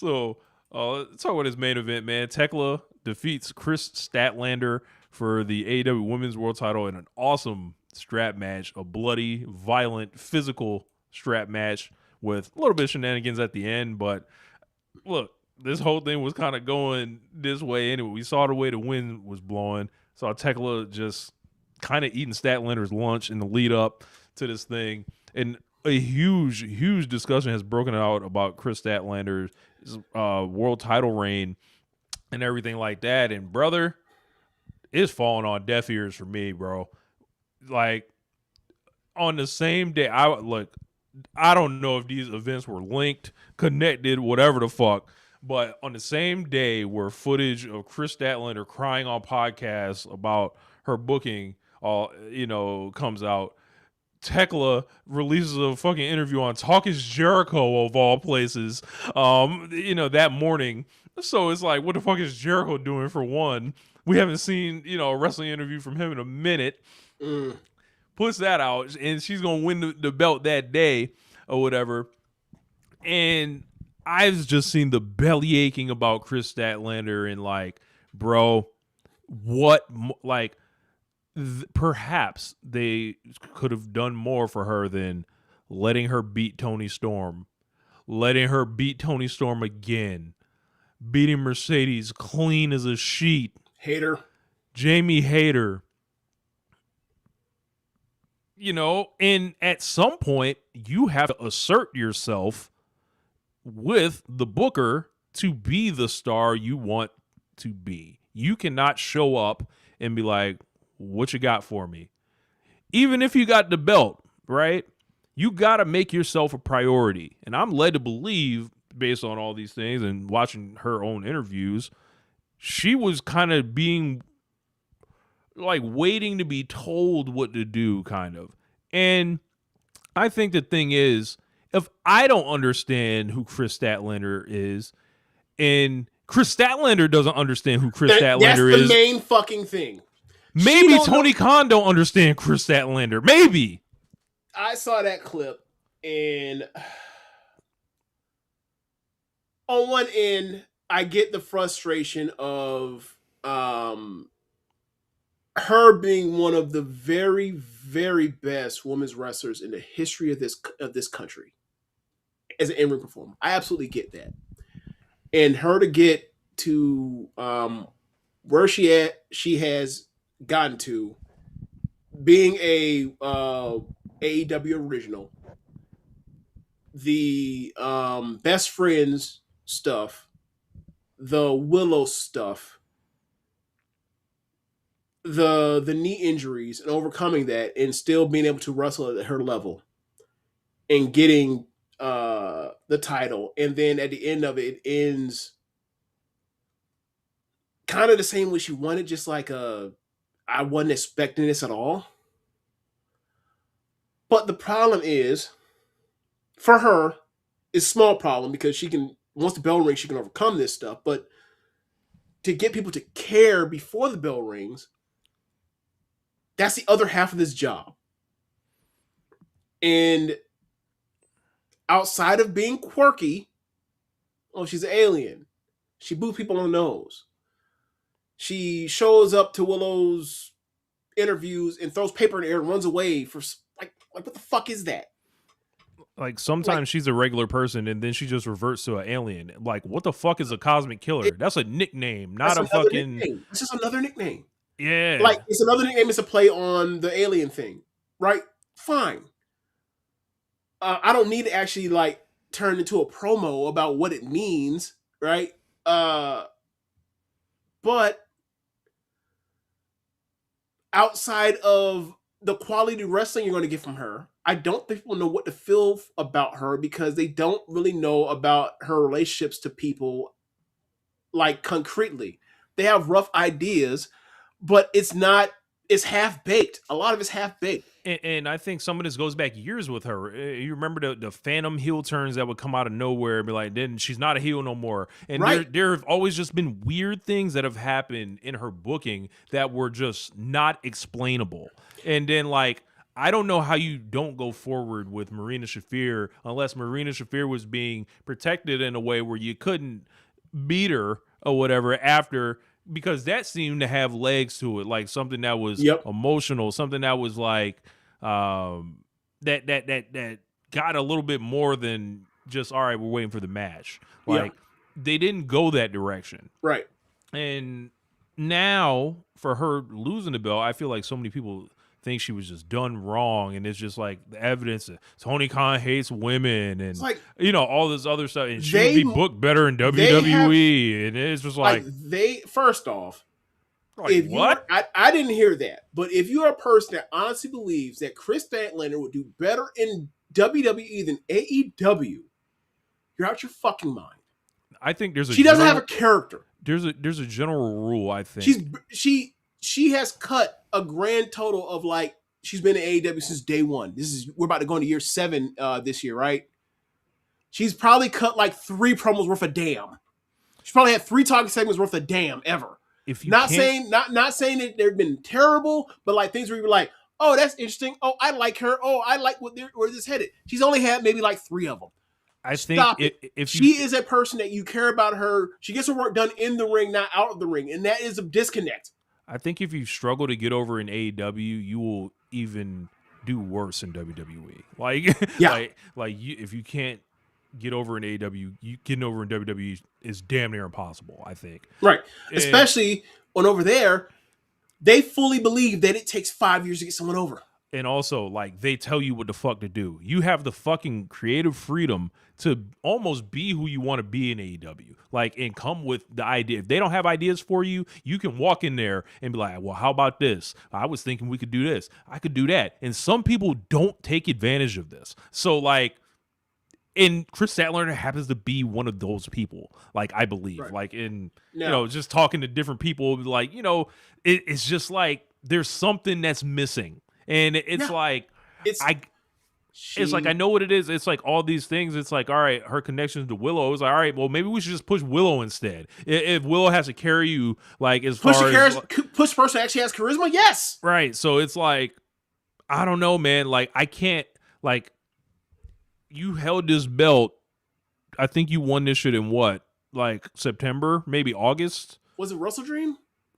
So let's talk about his main event, man. Techla defeats Kris Statlander for the AEW Women's World Title in an awesome strap match, a bloody, violent, physical strap match with a little bit of shenanigans at the end. But look, this whole thing was kind of going this way anyway. We saw the way the wind was blowing. Saw Techla just kind of eating Statlander's lunch in the lead up to this thing. And a huge discussion has broken out about Kris Statlander's world title reign and everything like that. And brother, it's falling on deaf ears for me, bro. Like on the same day, I don't know if these events were linked, connected, whatever the fuck. But on the same day where footage of Kris Statlander crying on podcasts about her booking comes out, Techla releases a fucking interview on Talk is Jericho of all places, that morning. So it's like, what the fuck is Jericho doing for one? We haven't seen, a wrestling interview from him in a minute. Puts that out, and she's going to win the belt that day or whatever. And I've just seen the belly aching about Kris Statlander and like, bro, perhaps they could have done more for her than letting her beat Toni Storm, again, beating Mercedes clean as a sheet. Hater. Jamie Hayter. And at some point, you have to assert yourself with the booker to be the star you want to be. You cannot show up and be like, what you got for me? Even if you got the belt, right? You got to make yourself a priority. And I'm led to believe, based on all these things and watching her own interviews, she was kind of being like waiting to be told what to do, kind of. And I think the thing is, if I don't understand who Kris Statlander is, and Kris Statlander doesn't understand who Kris Statlander is, that's the main fucking thing. Maybe Tony Khan don't understand Kris Statlander. Maybe. I saw that clip, and on one end, I get the frustration of her being one of the very, very best women's wrestlers in the history of this country as an in-ring performer. I absolutely get that. And her to get to where she has gotten to, being a AEW original, the best friends stuff, the Willow stuff, the knee injuries, and overcoming that, and still being able to wrestle at her level, and getting the title, and then at the end of it, it ends kind of the same way she wanted, just like I wasn't expecting this at all. But the problem is, for her, it's a small problem because once the bell rings, she can overcome this stuff. But to get people to care before the bell rings, that's the other half of this job. And outside of being quirky, she's an alien. She boos people on the nose. She shows up to Willow's interviews and throws paper in the air and runs away for like what the fuck is that? Like sometimes she's a regular person and then she just reverts to an alien. Like what the fuck is a cosmic killer? That's a nickname, not a fucking. Nickname. It's just another nickname. Yeah, like it's another nickname. It's a play on the alien thing, right? Fine. I don't need to actually like turn into a promo about what it means, right? But outside of the quality wrestling you're going to get from her, I don't think people know what to feel about her because they don't really know about her relationships to people like concretely. They have rough ideas, but it's half-baked. A lot of it's half-baked. And I think some of this goes back years with her. You remember the phantom heel turns that would come out of nowhere and be like, then she's not a heel no more. And right. there have always just been weird things that have happened in her booking that were just not explainable. And then like, I don't know how you don't go forward with Marina Shafir unless Marina Shafir was being protected in a way where you couldn't beat her or whatever after, because that seemed to have legs to it, like something that was emotional, something that was like that got a little bit more than just, all right, we're waiting for the match. Like they didn't go that direction. Right. And now for her losing the belt, I feel like so many people think she was just done wrong, and it's just like the evidence that Tony Khan hates women and like, all this other stuff, and she would be booked better in WWE, and it's just like they first off, like, if what? I didn't hear that, but if you're a person that honestly believes that Kris Statlander would do better in WWE than AEW, you're out your fucking mind. I think she doesn't have a character. There's a general rule. I think she has cut a grand total of like, she's been in AEW since day one. We're about to go into year 7 this year, right? She's probably cut like 3 promos worth of damn. She's probably had 3 talking segments worth of damn ever. If you not saying that they've been terrible, but like things where you're like, oh, that's interesting. Oh, I like her. Oh, I like where this headed. She's only had maybe like 3 of them. I think if she is a person that you care about her, she gets her work done in the ring, not out of the ring, and that is a disconnect. I think if you struggle to get over in AEW, you will even do worse in WWE. If you can't get over in AEW, getting over in WWE is damn near impossible, I think. Right. Especially when over there, they fully believe that it takes 5 years to get someone over. And also, like, they tell you what the fuck to do. You have the fucking creative freedom to almost be who you want to be in AEW. Like, and come with the idea. If they don't have ideas for you, you can walk in there and be like, well, how about this? I was thinking we could do this. I could do that. And some people don't take advantage of this. So, like, and Kris Statlander happens to be one of those people, like, I believe. Right. Like, just talking to different people, like, it's just like there's something that's missing. And it's like, it's like, I know what it is. It's like all these things. It's like, all right, her connections to Willow is like, all right, well, maybe we should just push Willow instead. If Willow has to carry you, like, as far as push person that actually has charisma, yes, right. So it's like, I don't know, man. Like, I can't, like, you held this belt. I think you won this shit in what, like September, maybe August. Was it Wrestle Dream?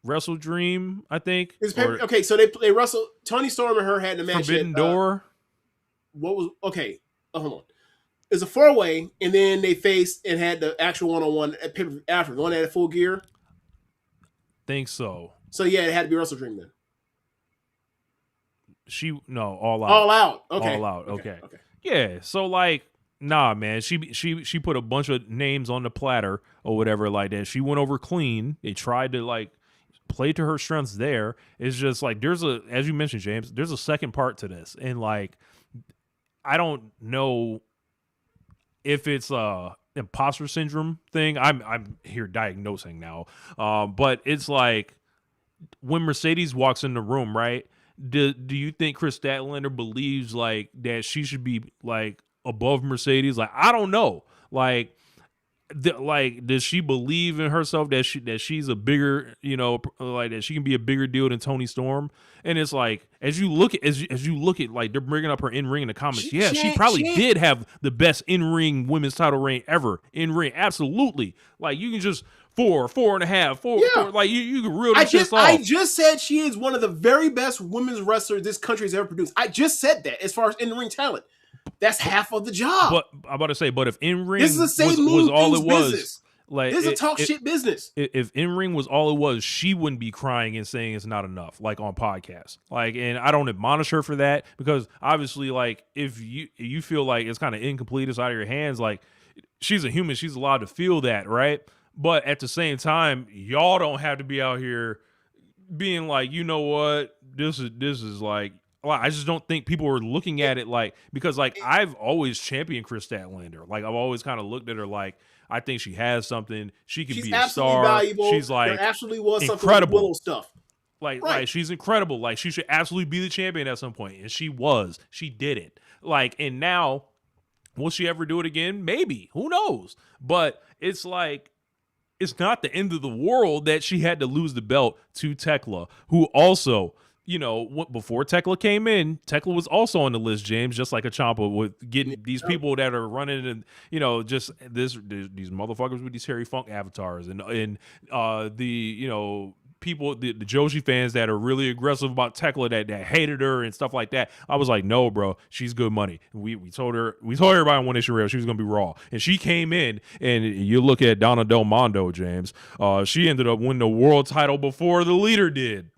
Wrestle Dream, I think. Okay, so they wrestled. Tony Storm and her had the match. Forbidden Door. What was okay? Hold on. It's a 4-way, and then they faced and had the actual 1-on-1 after the one that had Full Gear. Think so. So yeah, it had to be Wrestle Dream then. All Out. All Out. Okay. All Out. Okay. Yeah. So like, nah, man. She put a bunch of names on the platter or whatever like that. She went over clean. They tried to like play to her strengths there. It's just like as you mentioned, James, there's a second part to this, and like, I don't know if it's imposter syndrome thing. I'm here diagnosing now, but it's like when Mercedes walks in the room, right? Do you think Kris Statlander believes like that she should be like above Mercedes? Like, I don't know, like. Does she believe in herself that she's a bigger, like that she can be a bigger deal than Tony Storm? And it's like, as you look at like they're bringing up her in ring in the comments. She probably did have the best in ring women's title reign ever in ring. Absolutely. Like, you can just 4.5, 4, like you can reel this shit off. I just said she is one of the very best women's wrestlers this country has ever produced. I just said that as far as in ring talent. That's half of the job. But I'm about to say, but if in ring was all it was, business. Like, this is a talk shit business. If in ring was all it was, she wouldn't be crying and saying it's not enough, like on podcasts. Like, and I don't admonish her for that, because obviously, like, if you feel like it's kind of incomplete, it's out of your hands. Like, she's a human, she's allowed to feel that, right? But at the same time, y'all don't have to be out here being like, you know what, this is like. I just don't think people are looking at it like, because like I've always championed Kris Statlander. Like, I've always kind of looked at her like, I think she has something. She can be a star. Valuable. She's like, there absolutely was incredible. Something with stuff. Like she's incredible. Like, she should absolutely be the champion at some point, and she was. She did it. Like, and now, will she ever do it again? Maybe. Who knows? But it's like, it's not the end of the world that she had to lose the belt to Techla, who also, before Techla came in, Techla was also on the list, James, just like a Ciampa, with getting these people that are running and just these motherfuckers with these Harry Funk avatars and the people, the Joshi fans that are really aggressive about Techla that hated her and stuff like that. I was like, no, bro, she's good money. We told everybody on One Nation Radio she was gonna be Raw, and she came in, and you look at Donna Del Mondo, James, she ended up winning the world title before the leader did.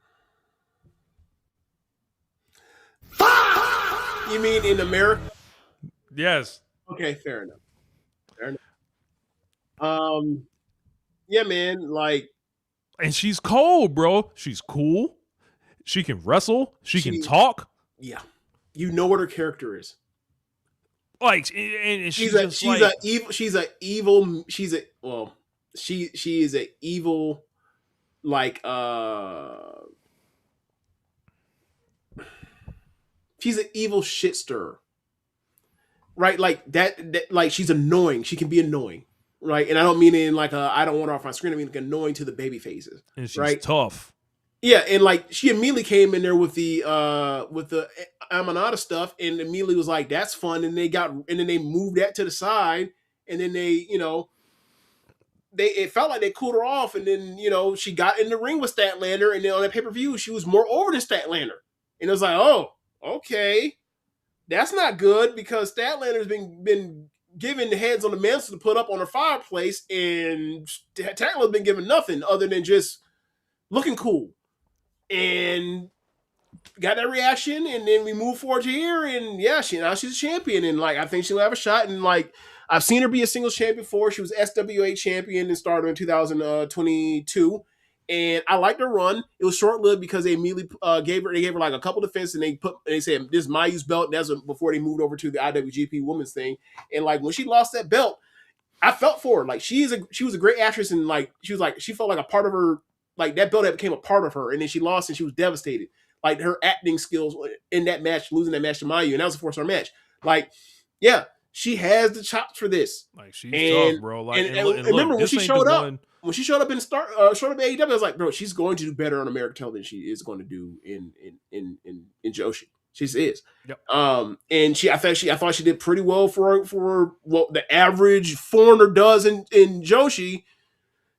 You mean in America? Yes. Okay, fair enough. Yeah, man, like. And she's cold, bro. She's cool. She can wrestle. She can talk. Yeah, you know what her character is. Like, and she is a evil. She's an evil. Like, she's an evil shit stirrer. Right, like that. Like, she's annoying. She can be annoying. Right, and I don't mean it in like I don't want her off my screen. I mean like annoying to the baby faces. And she's right? tough. Yeah, and like she immediately came in there with the Amanada stuff, and immediately was like, "That's fun." And then they moved that to the side, and then it felt like they cooled her off, and then she got in the ring with Statlander, and then on that pay-per-view she was more over than Statlander, and it was like, oh, okay, that's not good because Statlander's been given the heads on the mantle to put up on her fireplace, and Techla's been given nothing other than just looking cool, and got that reaction, and then we move forward to here, and yeah, now she's a champion, and like I think she'll have a shot, and like I've seen her be a singles champion before. She was SWA champion and started in 2022, and I liked her run. It was short lived because they immediately gave her like a couple defense, and they said this is Mayu's belt. And that's before they moved over to the IWGP Women's thing, and like when she lost that belt, I felt for her. Like she was a great actress, and like she felt like a part of her. Like that belt that became a part of her, and then she lost, and she was devastated. Like her acting skills in that match, losing that match to Mayu, and that was a 4-star match. Like, yeah, she has the chops for this. Like she's tough, bro. Like, and remember when she showed up in AEW, I was like, bro, she's going to do better on American television than she is going to do in Joshi. She is. Yep. And I thought she did pretty well for what the average foreigner does in Joshi.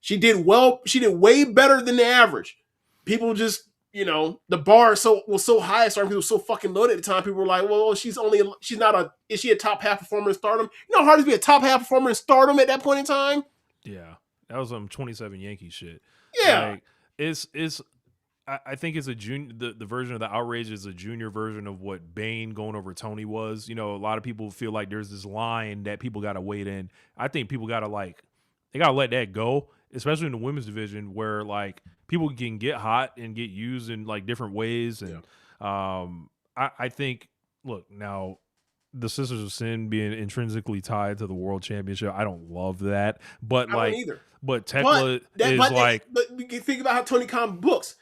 She did well. She did way better than the average. People just, the bar was so high at Stardom because it was so fucking loaded at the time. People were like, well, is she a top half performer in Stardom? You know how hard it is to be a top half performer in Stardom at that point in time? Yeah. That was some 27 Yankee shit. Yeah. Like, I think it's a junior. The version of the outrage is a junior version of what Bane going over Tony was. A lot of people feel like there's this line that people got to wait in. I think people got to they got to let that go, especially in the women's division where like people can get hot and get used in like different ways. And I think, look, now the Sisters of Sin being intrinsically tied to the world championship, I don't love that. But I don't either. But Techla but you think about how Tony Khan books.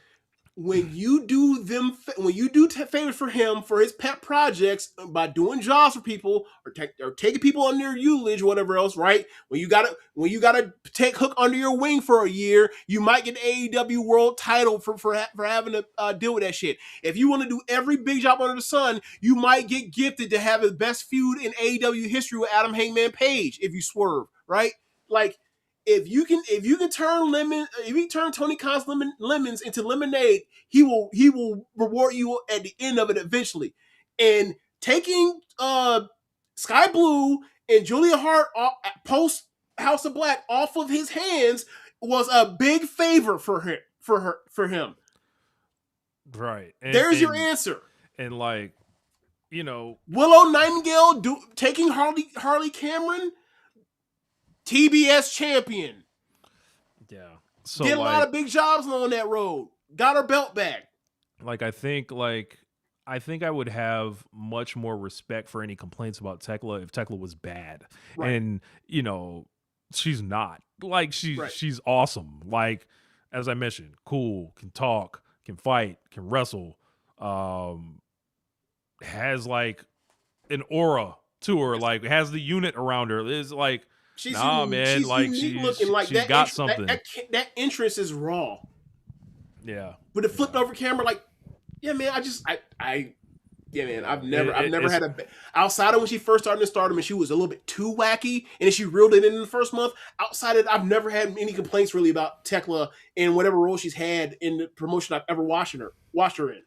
When you do favors for him for his pet projects by doing jobs for people or taking people under your tutelage or whatever else, right? When you gotta take Hook under your wing for a year, you might get the AEW World Title for having to deal with that shit. If you want to do every big job under the sun, you might get gifted to have the best feud in AEW history with Adam Hangman Page if you swerve, right? Like. If you can turn Tony Khan's lemons into lemonade, he will reward you at the end of it eventually. And taking Sky Blue and Julia Hart post House of Black off of his hands was a big favor for him. Right. There's your answer. And like, Willow Nightingale taking Harley Cameron. TBS champion. Yeah. So did a lot of big jobs on that road. Got her belt back. I think I would have much more respect for any complaints about Techla if Techla was bad. Right. And she's not. Like she's awesome. Like as I mentioned, cool, can talk, can fight, can wrestle. Has like an aura to her, like has the unit around her. Is like she's looking like she's got something. That entrance is raw. Yeah. With a flipped over camera, like Yeah, man. Yeah, man. I've It, never it's had outside of when she first started in Stardom and she was a little bit too wacky, and then she reeled it in the first month. Outside of it, I've never had any complaints really about Tekla and whatever role she's had in the promotion I've ever watched her in.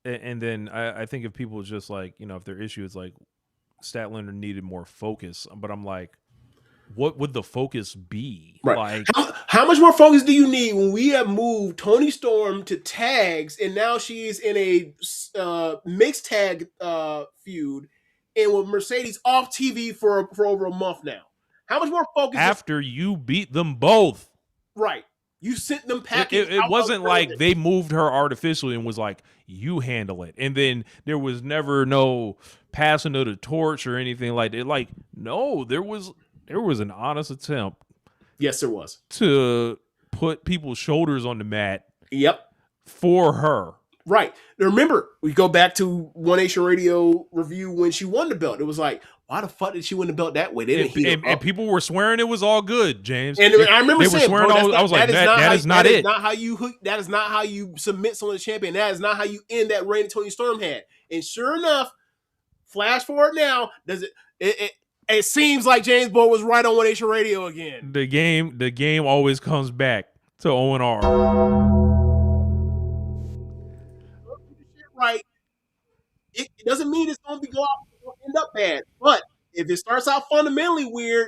and then I think if people just like, if their issue is like Statlander needed more focus, but I'm like, what would the focus be? Right. Like, How much more focus do you need when we have moved Tony Storm to tags and now she's in a mixed tag feud and with Mercedes off TV for over a month now? How much more focus after you beat them both. Right. You sent them packing. It wasn't like they moved her artificially and was like, you handle it. And then there was never no passing of the torch or anything like that. Like, no, there was an honest attempt. Yes, there was. To put people's shoulders on the mat. Yep. For her. Right. Now remember, we go back to One Nation Radio review when she won the belt. It was like, why the fuck did she win the belt that way? They didn't heat her up. And people were swearing it was all good, James. And I remember they saying, were swearing I was like, that is not it. That is not how you submit someone to champion. That is not how you end that reign that Tony Storm had. And sure enough, flash forward now, it seems like James Boyd was right on One Nation Radio again. The game always comes back to ONR. Right. It doesn't mean it's going to end up bad. But if it starts out fundamentally weird,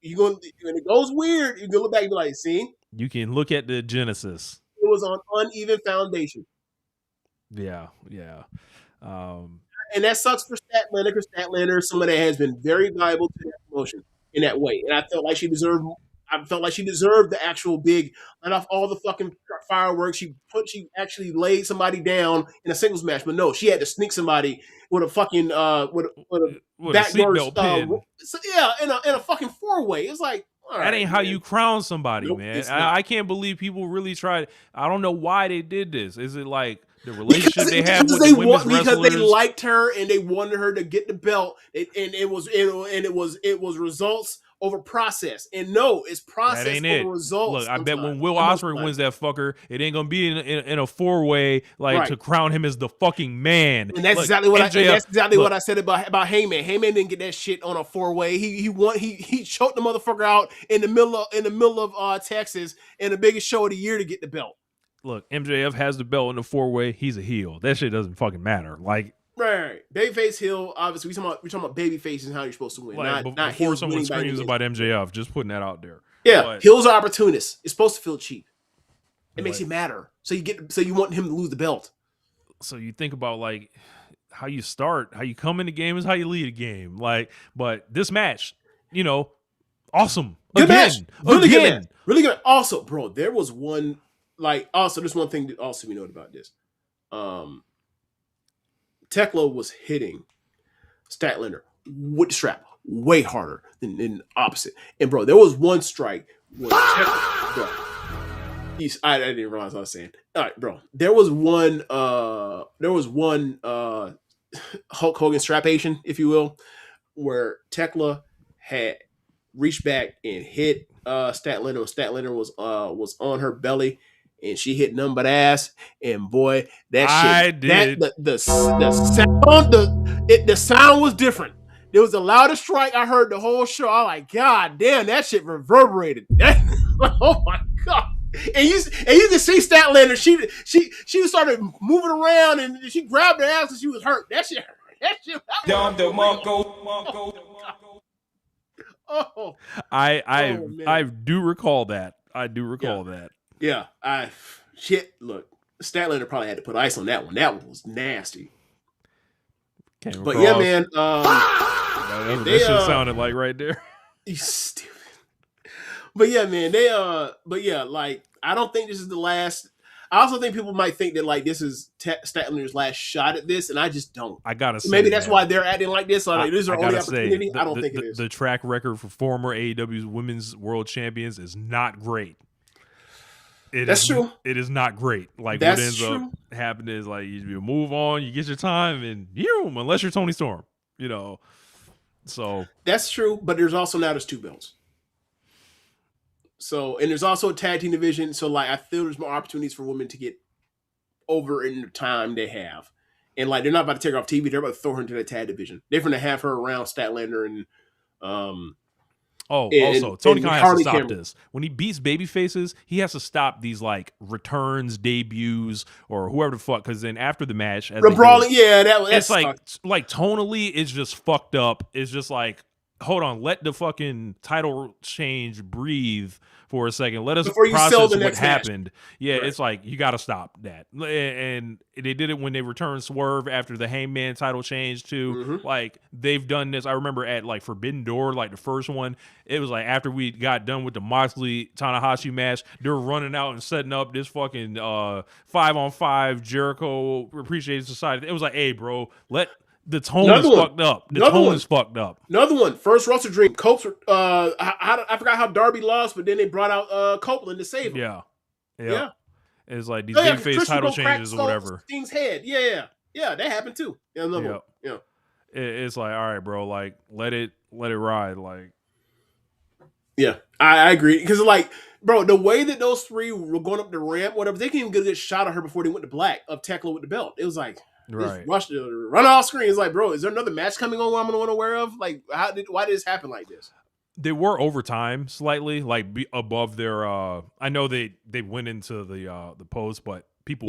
when it goes weird, you can look back and be like, see? You can look at the genesis. It was on uneven foundation. Yeah. And that sucks for Statlander, because Statlander is someone that has been very valuable to that promotion in that way. And I felt like she deserved the actual big, let off all the fucking fireworks. She actually laid somebody down in a singles match, but no, she had to sneak somebody with a fucking with a backdoor pin. In a fucking 4-way. It's like, all that ain't how you crown somebody, nope, man. I can't believe people really tried. I don't know why they did this. Is it like the relationship they have with the women's wrestlers? Because they liked her and they wanted her to get the belt, and it was results over process. And no, it's process over results. Look, I bet when Will Ospreay wins that fucker, it ain't gonna be in a 4-way to crown him as the fucking man. And that's exactly what what I said about Heyman. Heyman didn't get that shit on a 4-way. He choked the motherfucker out in the middle of Texas in the biggest show of the year to get the belt. Look, MJF has the belt in the 4-way. He's a heel. That shit doesn't fucking matter. Like, right. Babyface heel. Obviously, we're talking about babyface and how you're supposed to win. Not before someone screams about MJF, just putting that out there. Yeah, heels are opportunists. It's supposed to feel cheap. It makes you matter. So you want him to lose the belt. So you think about like how you start, how you come in the game is how you lead a game. Like, but this match, awesome. Good match. Really good match. Really good. Also, bro, there was one. There's one thing that also we know about this. Techla was hitting Statlander with the strap way harder than the opposite. And bro, there was one strike when Techla, bro. I didn't realize what I was saying. All right, bro. There was one Hulk Hogan strapation, if you will, where Techla had reached back and hit Statlander. Statlander was on her belly. And she hit nothing but ass, and boy, the sound was different. It was the loudest strike I heard the whole show. I was like, God damn, that shit reverberated. Oh my god! And you can see Statlander. She started moving around, and she grabbed her ass, and she was hurt. That shit. Oh, I do recall that. I do recall that. Yeah, look, Statlander probably had to put ice on that one. That one was nasty. But yeah, man. That shit sounded like right there. You stupid. But yeah, man. I don't think this is the last. I also think people might think that like this is Statlander's last shot at this, and I just don't. I gotta say, maybe that's why they're acting like this. This is their only opportunity. I don't think it is. The track record for former AEW's women's world champions is not great. That's true. It is not great. Like what ends up happening is like you move on, you get your time, and unless you're Tony Storm, So that's true, but there's 2 belts. So and there's also a tag team division. So like I feel there's more opportunities for women to get over in the time they have. And like they're not about to take her off TV, they're about to throw her into the tag division. They're gonna have her around Statlander and also Tony Khan has to stop Cameron. this. When he beats baby faces, he has to stop these like returns, debuts, or whoever the fuck. Because then after the match, as brawling, that's like tonally, it's just fucked up. It's just like, hold on, let the fucking title change breathe for a second. Let us process what happened. Yeah, right. It's like you got to stop that. And they did it when they returned Swerve after the Hangman title change too. Mm-hmm. Like they've done this. I remember at like Forbidden Door, like the first one, it was like after we got done with the Moxley Tanahashi match, they're running out and setting up this fucking 5-on-5 Jericho Appreciation Society. It was like, hey, bro, the tone is fucked up. The tone is fucked up. Another one, first Wrestle Dream. Cope's, I forgot how Darby lost, but then they brought out Copeland to save him. Yeah. It's like these big face title changes or whatever. Sting's head. Yeah, that happened too. Yeah. It's like, all right, bro, like let it ride. Like, yeah, I agree because like, bro, the way that those three were going up the ramp, whatever, they can't even get a good shot of her before they went to black of Techla with the belt. It was like. Right. Run off screen. It's like, bro, is there another match coming on I'm going to aware of? Like, why did this happen like this? They were overtime slightly, like above their. I know they went into the post, but people